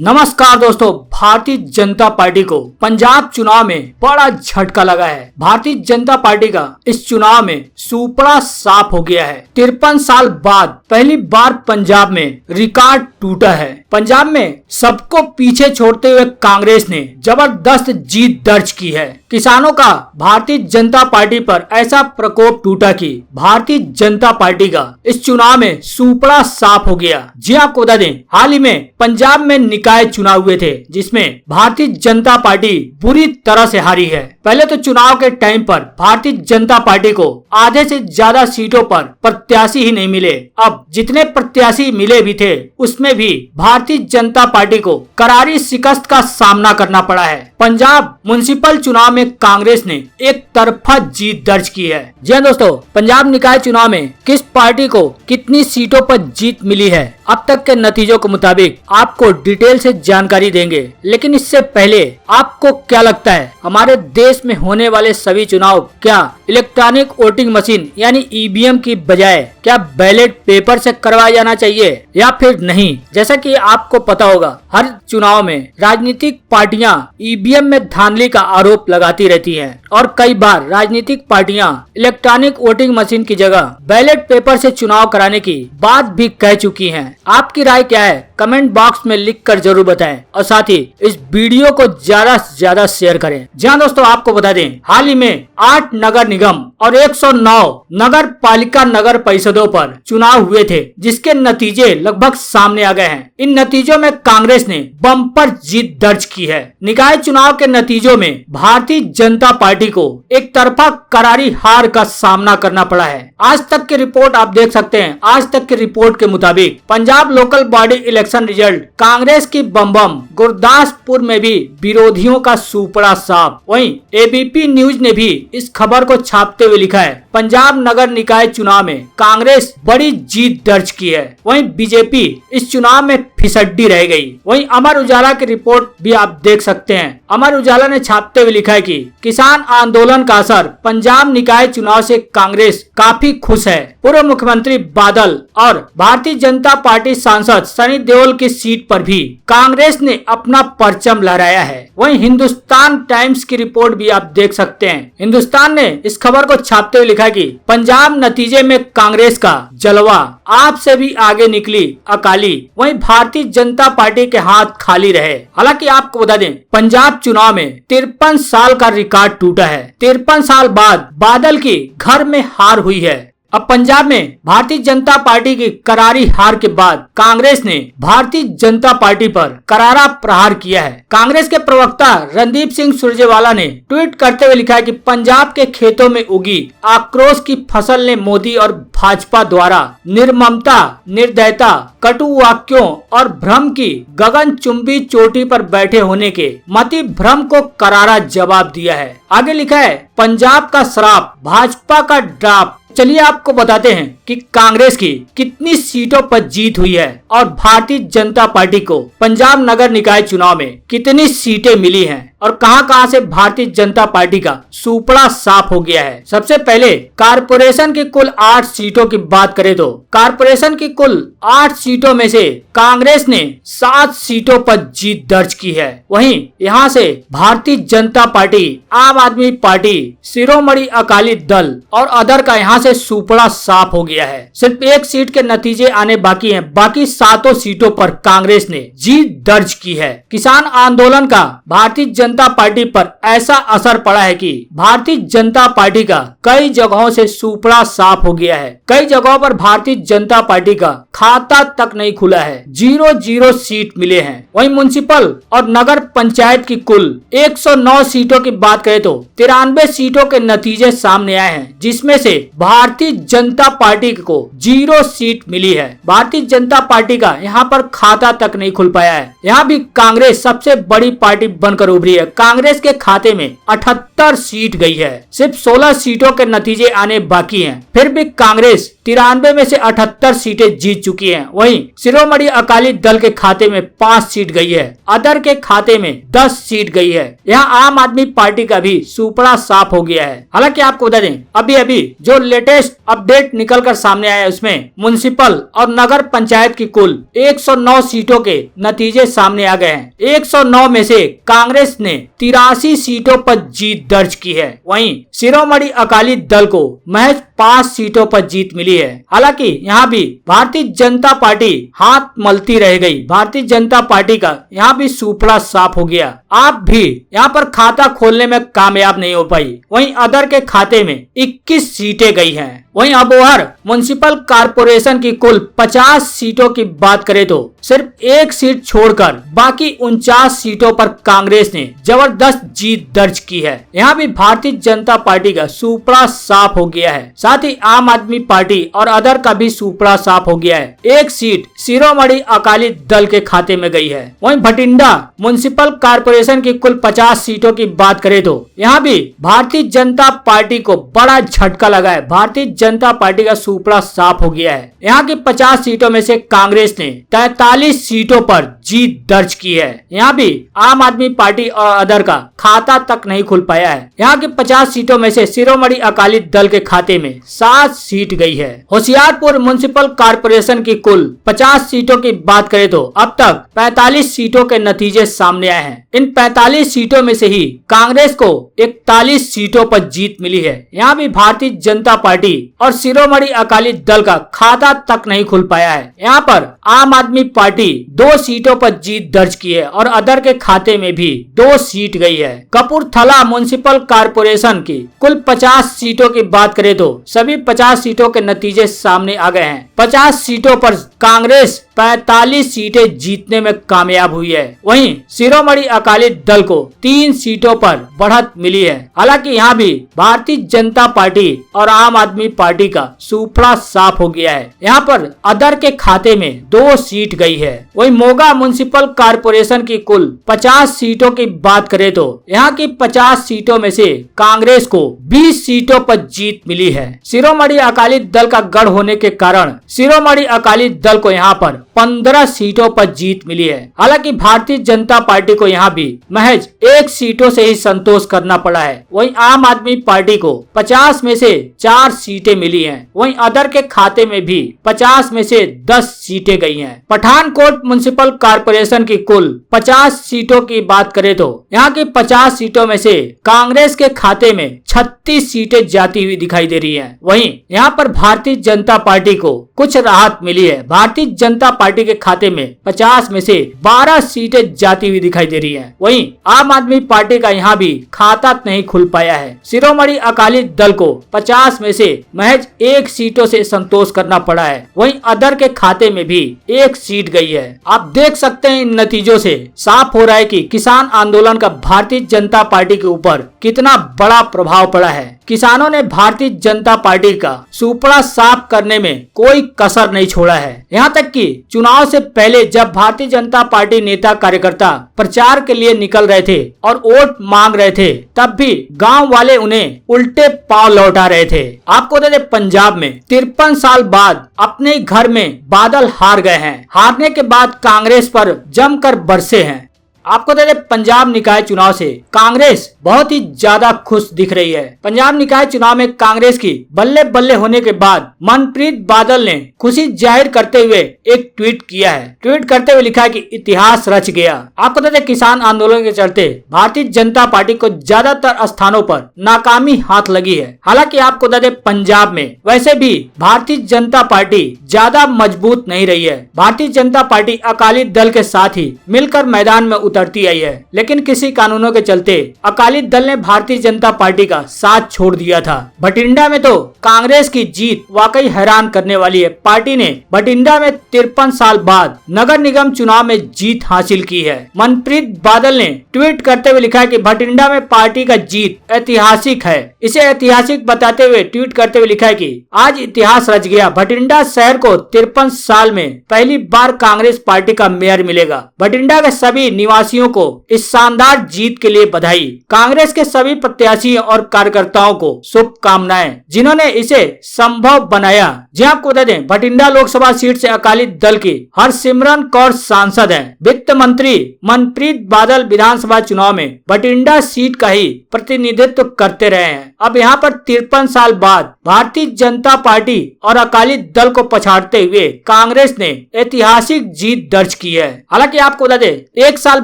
नमस्कार दोस्तों, भारतीय जनता पार्टी को पंजाब चुनाव में बड़ा झटका लगा है। भारतीय जनता पार्टी का इस चुनाव में सुपड़ा साफ हो गया है। 53 साल बाद पहली बार पंजाब में रिकॉर्ड टूटा है। पंजाब में सबको पीछे छोड़ते हुए कांग्रेस ने जबरदस्त जीत दर्ज की है। किसानों का भारतीय जनता पार्टी पर ऐसा प्रकोप टूटा कि भारतीय जनता पार्टी का इस चुनाव में सुपड़ा साफ हो गया। जी आपको बता दें, हाल ही में पंजाब में निकाय चुनाव हुए थे, जिसमें भारतीय जनता पार्टी बुरी तरह से हारी है। पहले तो चुनाव के टाइम पर भारतीय जनता पार्टी को आधे से ज्यादा सीटों पर प्रत्याशी ही नहीं मिले। अब जितने प्रत्याशी मिले भी थे, उसमें भी भारतीय जनता पार्टी को करारी शिकस्त का सामना करना पड़ा है। पंजाब म्युनिसिपल चुनाव में कांग्रेस ने एक तरफा जीत दर्ज की है। जी हाँ दोस्तों, पंजाब निकाय चुनाव में किस पार्टी को कितनी सीटों पर जीत मिली है, अब तक के नतीजों के मुताबिक आपको डिटेल से जानकारी देंगे। लेकिन इससे पहले आपको क्या लगता है, हमारे देश में होने वाले सभी चुनाव क्या इलेक्ट्रॉनिक वोटिंग मशीन यानी ईवीएम की बजाय क्या बैलेट पेपर से करवाया जाना चाहिए या फिर नहीं? जैसा कि आपको पता होगा, हर चुनाव में राजनीतिक पार्टियां ईवीएम में धांधली का आरोप लगाती रहती हैं और कई बार राजनीतिक पार्टियां इलेक्ट्रॉनिक वोटिंग मशीन की जगह बैलेट पेपर से चुनाव कराने की बात भी कह चुकी हैं। आपकी राय क्या है, कमेंट बॉक्स में लिखकर जरूर बताएं और साथ ही इस वीडियो को ज्यादा से ज्यादा शेयर करें। जहां दोस्तों आपको बता दें, हाल ही में 8 नगर निगम और 109 नगर पालिका नगर परिषदों पर चुनाव हुए थे, जिसके नतीजे लगभग सामने आ गए हैं। इन नतीजों में कांग्रेस ने बम्पर जीत दर्ज की है। निकाय चुनाव के नतीजों में भारतीय जनता पार्टी को एक तरफा करारी हार का सामना करना पड़ा है। आज तक की रिपोर्ट आप देख सकते हैं। आज तक की रिपोर्ट के मुताबिक Punjab local body election result Congress की बम गुरदासपुर में भी विरोधियों का सुपड़ा साफ। वहीं एबीपी न्यूज ने भी इस खबर को छापते हुए लिखा है, पंजाब नगर निकाय चुनाव में कांग्रेस बड़ी जीत दर्ज की है। वहीं बीजेपी इस चुनाव में फिसड्डी रह गई। वहीं अमर उजाला की रिपोर्ट भी आप देख सकते हैं। अमर उजाला ने छापते हुए लिखा है कि किसान आंदोलन का असर, पंजाब निकाय चुनाव से कांग्रेस काफी खुश है। पूर्व मुख्यमंत्री बादल और भारतीय जनता पार्टी सांसद सनी देओल की सीट पर भी कांग्रेस ने अपना परचम लहराया है। वहीं हिंदुस्तान टाइम्स की रिपोर्ट भी आप देख सकते हैं। हिंदुस्तान ने इस खबर को छापते हुए लिखा कि पंजाब नतीजे में कांग्रेस का जलवा, आप से भी आगे निकली अकाली। वहीं भारतीय जनता पार्टी के हाथ खाली रहे। हालांकि आपको बता दें, पंजाब चुनाव में 53 साल का रिकॉर्ड टूटा है। 53 साल बाद बादल की घर में हार हुई है। अब पंजाब में भारतीय जनता पार्टी की करारी हार के बाद कांग्रेस ने भारतीय जनता पार्टी पर करारा प्रहार किया है। कांग्रेस के प्रवक्ता रणदीप सिंह सुरजेवाला ने ट्वीट करते हुए लिखा है कि पंजाब के खेतों में उगी आक्रोश की फसल ने मोदी और भाजपा द्वारा निर्ममता, निर्दयता, कटु वाक्यों और भ्रम की गगनचुंबी चोटी पर बैठे होने के मति भ्रम को करारा जवाब दिया है। आगे लिखा है, पंजाब का श्राप, भाजपा का ड्राप। चलिए आपको बताते हैं कि कांग्रेस की कितनी सीटों पर जीत हुई है और भारतीय जनता पार्टी को पंजाब नगर निकाय चुनाव में कितनी सीटें मिली हैं और कहां से भारतीय जनता पार्टी का सुपड़ा साफ हो गया है। सबसे पहले कारपोरेशन की कुल 8 सीटों की बात करें तो कारपोरेशन की कुल 8 सीटों में से कांग्रेस ने 7 सीटों पर जीत दर्ज की है। वहीं यहां से भारतीय जनता पार्टी, आम आदमी पार्टी, शिरोमणि अकाली दल और अदर का यहां से सुपड़ा साफ हो गया है। सिर्फ एक सीट के नतीजे आने बाकी हैं। बाकी 7 सीटों पर कांग्रेस ने जीत दर्ज की है। किसान आंदोलन का भारतीय जनता पार्टी पर ऐसा असर पड़ा है कि भारतीय जनता पार्टी का कई जगहों से सुपड़ा साफ हो गया है। कई जगहों पर भारतीय जनता पार्टी का खाता तक नहीं खुला है। 0-0 सीट मिले हैं। वहीं म्युनिसिपल और नगर पंचायत की कुल 109 सीटों की बात करें तो 93 सीटों के नतीजे सामने आए हैं, जिसमें से भारतीय जनता पार्टी को 0 सीट मिली है। भारतीय जनता पार्टी का यहाँ पर खाता तक नहीं खुल पाया है। यहाँ भी कांग्रेस सबसे बड़ी पार्टी बनकर उभरी है। कांग्रेस के खाते में 78 सीट गई है। सिर्फ 16 सीटों के नतीजे आने बाकी हैं। फिर भी कांग्रेस 93 में से 78 सीटें जीत चुकी है। वहीं शिरोमणि अकाली दल के खाते में 5 सीट गई है। अदर के खाते में 10 सीट गई है। यहाँ आम आदमी पार्टी का भी सुपड़ा साफ हो गया है। हालांकि आपको बता दें, अभी अभी जो लेटेस्ट अपडेट निकल कर सामने आया है उसमें म्युनिसिपल और नगर पंचायत की कुल 109 सीटों के नतीजे सामने आ गए हैं। 109 में से कांग्रेस ने 83 सीटों पर जीत दर्ज की है। वहीं शिरोमणि अकाली दल को महज 5 सीटों पर जीत मिली है। हालांकि यहाँ भी भारतीय जनता पार्टी हाथ मलती रह गई। भारतीय जनता पार्टी का यहाँ भी सुपड़ा साफ हो गया। आप भी यहाँ पर खाता खोलने में कामयाब नहीं हो पाई। वहीं अदर के खाते में 21 सीटें गई हैं। वहीं अबोहर म्युनिसिपल कारपोरेशन की कुल 50 सीटों की बात करें तो सिर्फ 1 सीट छोड़कर बाकी 49 सीटों पर कांग्रेस ने जबरदस्त जीत दर्ज की है। यहाँ भी भारतीय जनता पार्टी का सुपड़ा साफ हो गया है। साथ ही आम आदमी पार्टी और अदर का भी सुपड़ा साफ हो गया है। 1 सीट शिरोमणि अकाली दल के खाते में गई है। वहीं भटिंडा म्युनिसिपल कारपोरेशन की कुल 50 सीटों की बात करें तो यहाँ भी भारतीय जनता पार्टी को बड़ा झटका लगा है। भारतीय जनता पार्टी का सुपड़ा साफ हो गया है। यहाँ की 50 सीटों में से कांग्रेस ने 43 सीटों पर जीत दर्ज की है। यहाँ भी आम आदमी पार्टी और अदर का खाता तक नहीं खुल पाया है। यहाँ की 50 सीटों में से शिरोमणि अकाली दल के खाते में 7 सीट गई है। होशियारपुर म्युनिसिपल कारपोरेशन की कुल 50 सीटों की बात करें तो अब तक 45 सीटों के नतीजे सामने आए हैं। इन 45 सीटों में से ही कांग्रेस को 41 सीटों पर जीत मिली है। यहाँ भी भारतीय जनता पार्टी और शिरोमणि अकाली दल का खाता तक नहीं खुल पाया है। यहाँ पर आम आदमी पार्टी 2 सीटों पर जीत दर्ज की है और अदर के खाते में भी 2 सीट गई है। कपूरथला म्युनिसिपल कारपोरेशन की कुल 50 सीटों की बात करें तो सभी 50 सीटों के नतीजे सामने आ गए हैं। 50 सीटों पर कांग्रेस 45 सीटें जीतने में कामयाब हुई है। वहीं शिरोमणि अकाली दल को 3 सीटों पर बढ़त मिली है। हालांकि यहाँ भी भारतीय जनता पार्टी और आम आदमी पार्टी का सुपड़ा साफ हो गया है। यहाँ पर अदर के खाते में 2 सीट गई है। वहीं मोगा म्युनिसिपल कारपोरेशन की कुल 50 सीटों की बात करें तो यहाँ की 50 सीटों में से कांग्रेस को 20 सीटों पर जीत मिली है। शिरोमणि अकाली दल का गढ़ होने के कारण शिरोमणि अकाली दल को यहाँ पर 15 सीटों पर जीत मिली है। हालांकि भारतीय जनता पार्टी को यहाँ भी महज 1 सीटों से ही संतोष करना पड़ा है। वहीं आम आदमी पार्टी को 50 में से 4 सीटें मिली हैं। वहीं अदर के खाते में भी 50 में से 10 सीटें गई हैं। पठानकोट म्युनिसिपल कारपोरेशन की कुल 50 सीटों की बात करें तो यहाँ की 50 सीटों में से कांग्रेस के खाते में 36 सीटें जाती हुई दिखाई दे रही हैं। वहीं यहाँ पर भारतीय जनता पार्टी को कुछ राहत मिली है। भारतीय जनता पार्टी के खाते में 50 में से 12 सीटें जाती हुई दिखाई दे रही हैं। वहीं आम आदमी पार्टी का यहाँ भी खाता नहीं खुल पाया है। शिरोमणि अकाली दल को 50 में से महज 1 सीटों से संतोष करना पड़ा है। वहीं अदर के खाते में भी 1 सीट गई है। आप देख सकते हैं इन नतीजों से साफ हो रहा है कि किसान आंदोलन का भारतीय जनता पार्टी के ऊपर कितना बड़ा प्रभाव पड़ा है। किसानों ने भारतीय जनता पार्टी का सुपड़ा साफ करने में कोई कसर नहीं छोड़ा है। यहाँ तक कि चुनाव से पहले जब भारतीय जनता पार्टी नेता कार्यकर्ता प्रचार के लिए निकल रहे थे और वोट मांग रहे थे, तब भी गांव वाले उन्हें उल्टे पांव लौटा रहे थे। आपको बता दें, पंजाब में 53 साल बाद अपने घर में बादल हार गए हैं। हारने के बाद कांग्रेस पर जमकर बरसे हैं। आपको बता दें, पंजाब निकाय चुनाव से कांग्रेस बहुत ही ज्यादा खुश दिख रही है। पंजाब निकाय चुनाव में कांग्रेस की बल्ले बल्ले होने के बाद मनप्रीत बादल ने खुशी जाहिर करते हुए एक ट्वीट किया है। ट्वीट करते हुए लिखा है कि इतिहास रच गया। आपको बता दें, किसान आंदोलन के चलते भारतीय जनता पार्टी को ज्यादातर स्थानों पर नाकामी हाथ लगी है। हालांकि आपको बता दें, पंजाब में वैसे भी भारतीय जनता पार्टी ज्यादा मजबूत नहीं रही है। भारतीय जनता पार्टी अकाली दल के साथ ही मिलकर मैदान में उतरती आई है, लेकिन किसी कानूनों के चलते अकाली दल ने भारतीय जनता पार्टी का साथ छोड़ दिया था। भटिंडा में तो कांग्रेस की जीत वाकई हैरान करने वाली है। पार्टी ने भटिंडा में 53 साल बाद नगर निगम चुनाव में जीत हासिल की है। मनप्रीत बादल ने ट्वीट करते हुए लिखा है कि भटिंडा में पार्टी का जीत ऐतिहासिक है। इसे ऐतिहासिक बताते हुए ट्वीट करते हुए लिखा है कि आज इतिहास रच गया। भटिंडा शहर को 53 साल में पहली बार कांग्रेस पार्टी का मेयर मिलेगा। भटिंडा के सभी निवासी वासियों को इस शानदार जीत के लिए बधाई। कांग्रेस के सभी प्रत्याशियों और कार्यकर्ताओं को शुभकामनाएं जिन्होंने इसे संभव बनाया। जी आपको बता दें, भटिंडा लोकसभा सीट से अकाली दल की हरसिमरत कौर सांसद है। वित्त मंत्री मनप्रीत बादल विधानसभा चुनाव में भटिंडा सीट का ही प्रतिनिधित्व करते रहे हैं। अब यहाँ पर 53 साल बाद भारतीय जनता पार्टी और अकाली दल को पछाड़ते हुए कांग्रेस ने ऐतिहासिक जीत दर्ज की है। हालांकि आपको बता दें, 1 साल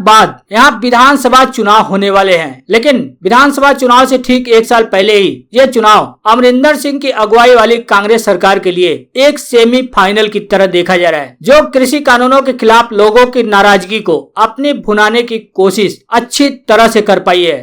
बाद यहाँ विधानसभा चुनाव होने वाले हैं, लेकिन विधानसभा चुनाव से ठीक 1 साल पहले ही ये चुनाव अमरिंदर सिंह की अगुवाई वाली कांग्रेस सरकार के लिए एक सेमीफाइनल की तरह देखा जा रहा है, जो कृषि कानूनों के खिलाफ लोगों की नाराजगी को अपनी भुनाने की कोशिश अच्छी तरह से कर पाई है।